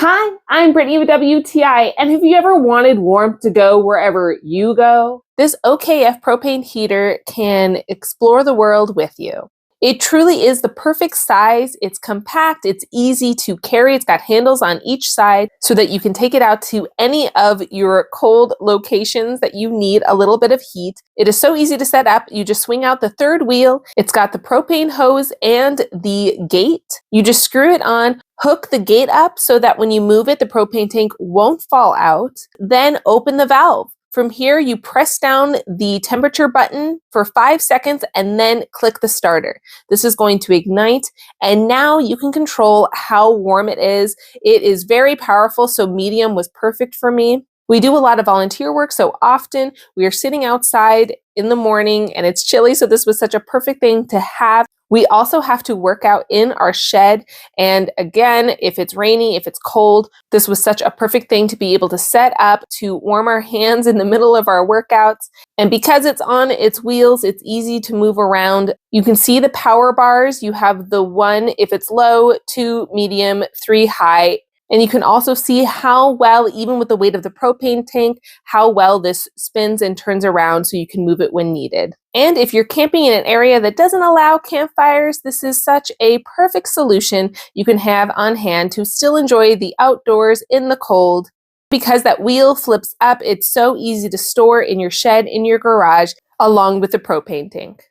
Hi, I'm Brittany with WTI, and have you ever wanted warmth to go wherever you go? This OKF propane heater can explore the world with you. It truly is the perfect size. It's compact, it's easy to carry, it's got handles on each side so that you can take it out to any of your cold locations that you need a little bit of heat. It is so easy to set up. You just swing out the third wheel. It's got the propane hose and the gate. You just screw it on, hook the gate up so that when you move it, the propane tank won't fall out. Then open the valve. From here, you press down the temperature button for 5 seconds and then click the starter. This is going to ignite, and now you can control how warm it is. It is very powerful, so medium was perfect for me. We do a lot of volunteer work, so often we are sitting outside in the morning and it's chilly, so this was such a perfect thing to have. We also have to work out in our shed, and again, if it's rainy, if it's cold, this was such a perfect thing to be able to set up to warm our hands in the middle of our workouts. And because it's on its wheels, it's easy to move around. You can see the power bars. You have the 1 if it's low, 2 medium, 3 high. And you can also see how well, even with the weight of the propane tank, how well this spins and turns around so you can move it when needed. And if you're camping in an area that doesn't allow campfires, this is such a perfect solution you can have on hand to still enjoy the outdoors in the cold. Because that wheel flips up, it's so easy to store in your shed, in your garage, along with the propane tank.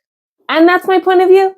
And that's my point of view.